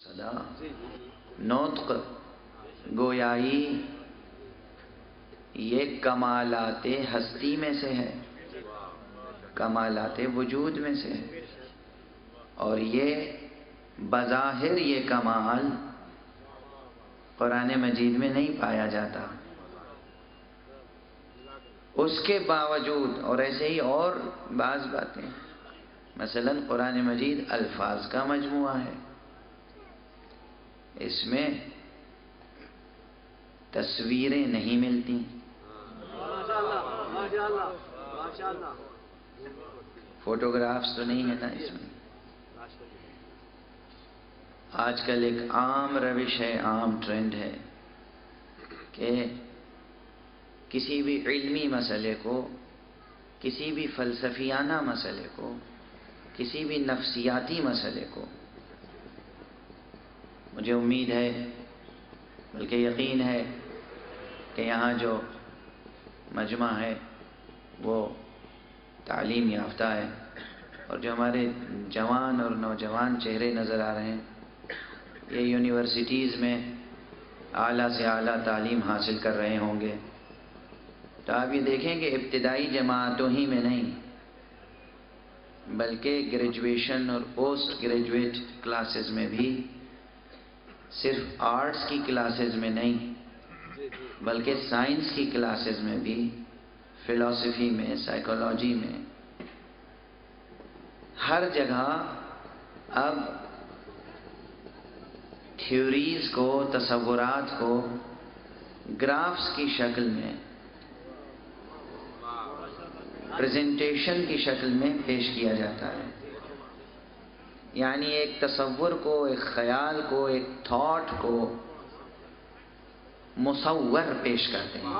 صدا نطق گویائی یہ کمالات ہستی میں سے ہے، کمالات وجود میں سے ہے، اور یہ بظاہر یہ کمال قرآن مجید میں نہیں پایا جاتا۔ اس کے باوجود اور ایسے ہی اور بعض باتیں، مثلا قرآن مجید الفاظ کا مجموعہ ہے، اس میں تصویریں نہیں ملتی، فوٹوگرافز تو نہیں ہے نا اس میں۔ آج کل ایک عام روش ہے، عام ٹرینڈ ہے کہ کسی بھی علمی مسئلے کو، کسی بھی فلسفیانہ مسئلے کو، کسی بھی نفسیاتی مسئلے کو، مجھے امید ہے بلکہ یقین ہے کہ یہاں جو مجمع ہے وہ تعلیم یافتہ ہے، اور جو ہمارے جوان اور نوجوان چہرے نظر آ رہے ہیں یہ یونیورسٹیز میں اعلیٰ سے اعلیٰ تعلیم حاصل کر رہے ہوں گے، تو آپ یہ دیکھیں کہ ابتدائی جماعتوں ہی میں نہیں بلکہ گریجویشن اور پوسٹ گریجویٹ کلاسز میں بھی، صرف آرٹس کی کلاسز میں نہیں بلکہ سائنس کی کلاسز میں بھی، فلسفی میں، سائیکالوجی میں، ہر جگہ اب تھیوریز کو، تصورات کو گرافس کی شکل میں، پریزنٹیشن کی شکل میں پیش کیا جاتا ہے، یعنی ایک تصور کو، ایک خیال کو، ایک تھاٹ کو مصور پیش کرتے ہیں،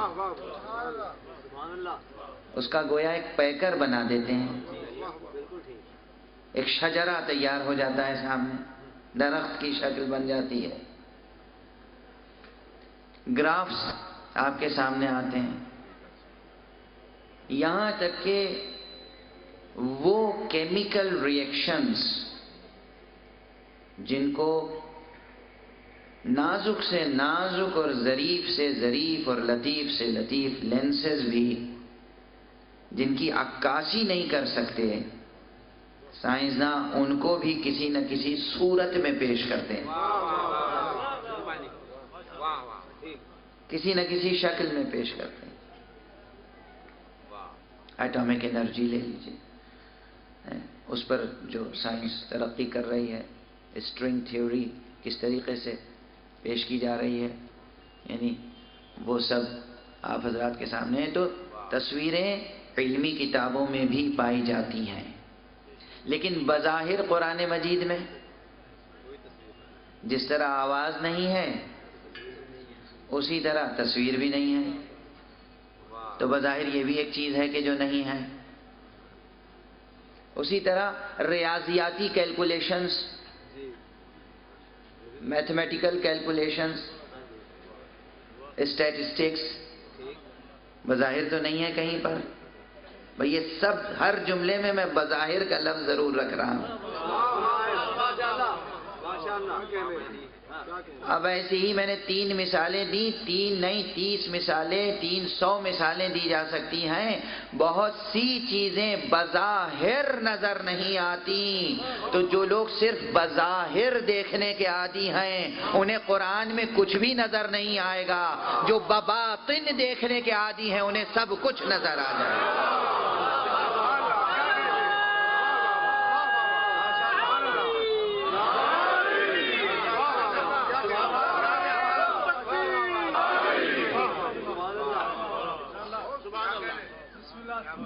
اس کا گویا ایک پیکر بنا دیتے ہیں، ایک شجرہ تیار ہو جاتا ہے سامنے، درخت کی شکل بن جاتی ہے، گرافس آپ کے سامنے آتے ہیں، یہاں تک کہ وہ کیمیکل ریئیکشنز جن کو نازک سے نازک اور ظریف سے ظریف اور لطیف سے لطیف لینسز بھی جن کی عکاسی نہیں کر سکتے، سائنسداں ان کو بھی کسی نہ کسی صورت میں پیش کرتے ہیں، کسی نہ کسی شکل میں پیش کرتے ہیں۔ ایٹامک انرجی لے لیجیے، اس پر جو سائنس ترقی کر رہی ہے، اسٹرنگ تھیوری کس طریقے سے پیش کی جا رہی ہے، یعنی وہ سب آپ حضرات کے سامنے ہیں۔ تو تصویریں علمی کتابوں میں بھی پائی جاتی ہیں، لیکن بظاہر قرآن مجید میں جس طرح آواز نہیں ہے اسی طرح تصویر بھی نہیں ہے، تو بظاہر یہ بھی ایک چیز ہے کہ جو نہیں ہے۔ اسی طرح ریاضیاتی کیلکولیشنز، میتھمیٹیکل کیلکولیشنز، اسٹیٹسٹکس بظاہر تو نہیں ہے کہیں پر، بھئی یہ سب ہر جملے میں میں بظاہر کا لفظ ضرور رکھ رہا ہوں۔ اب ایسی ہی میں نے 3 مثالیں دی، 3 نہیں 30 مثالیں، 300 مثالیں دی جا سکتی ہیں۔ بہت سی چیزیں بظاہر نظر نہیں آتی، تو جو لوگ صرف بظاہر دیکھنے کے عادی ہیں انہیں قرآن میں کچھ بھی نظر نہیں آئے گا، جو بباطن دیکھنے کے عادی ہیں انہیں سب کچھ نظر آ جائے گا۔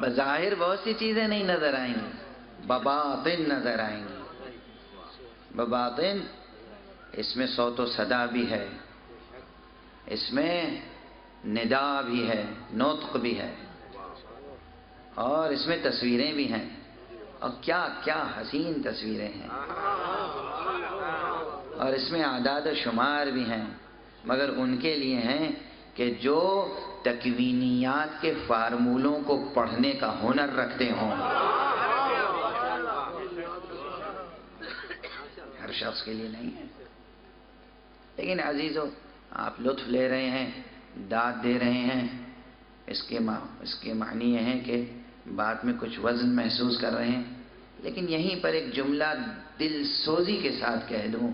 بظاہر بہت سی چیزیں نہیں نظر آئیں گی، بباطن نظر آئیں گی۔ بباطن اس میں صوت و صدا بھی ہے، اس میں ندا بھی ہے، نطق بھی ہے، اور اس میں تصویریں بھی ہیں، اور کیا کیا حسین تصویریں ہیں، اور اس میں اعداد و شمار بھی ہیں، مگر ان کے لیے ہیں کہ جو تکوینیات کے فارمولوں کو پڑھنے کا ہنر رکھتے ہوں۔ ہر شخص کے لیے نہیں ہے۔ لیکن عزیزو آپ لطف لے رہے ہیں، داد دے رہے ہیں، اس کے معنی یہ ہیں کہ بات میں کچھ وزن محسوس کر رہے ہیں، لیکن یہیں پر ایک جملہ دل سوزی کے ساتھ کہہ دوں،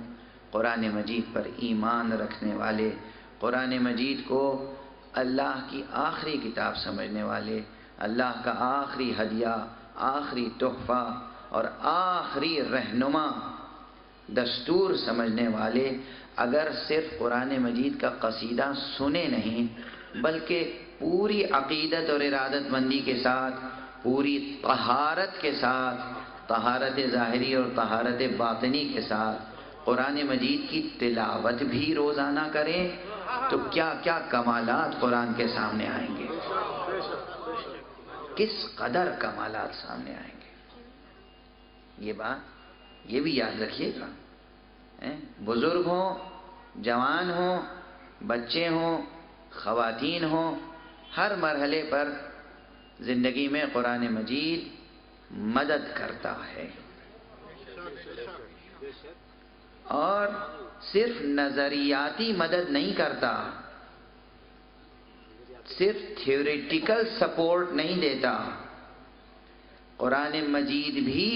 قرآن مجید پر ایمان رکھنے والے، قرآن مجید کو اللہ کی آخری کتاب سمجھنے والے، اللہ کا آخری ہدیہ، آخری تحفہ اور آخری رہنما دستور سمجھنے والے اگر صرف قرآن مجید کا قصیدہ سنے نہیں بلکہ پوری عقیدت اور ارادت مندی کے ساتھ، پوری طہارت کے ساتھ، طہارت ظاہری اور طہارت باطنی کے ساتھ قرآن مجید کی تلاوت بھی روزانہ کریں تو کیا کیا کمالات قرآن کے سامنے آئیں گے، کس قدر کمالات سامنے آئیں گے۔ یہ بات یہ بھی یاد رکھیے گا، بزرگ ہوں، جوان ہوں، بچے ہوں، خواتین ہوں، ہر مرحلے پر زندگی میں قرآن مجید مدد کرتا ہے، اور صرف نظریاتی مدد نہیں کرتا، صرف تھیوریٹیکل سپورٹ نہیں دیتا۔ قرآن مجید بھی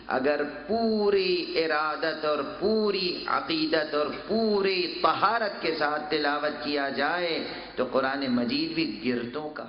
اگر پوری ارادت اور پوری عقیدت اور پوری طہارت کے ساتھ تلاوت کیا جائے تو قرآن مجید بھی گرتوں کا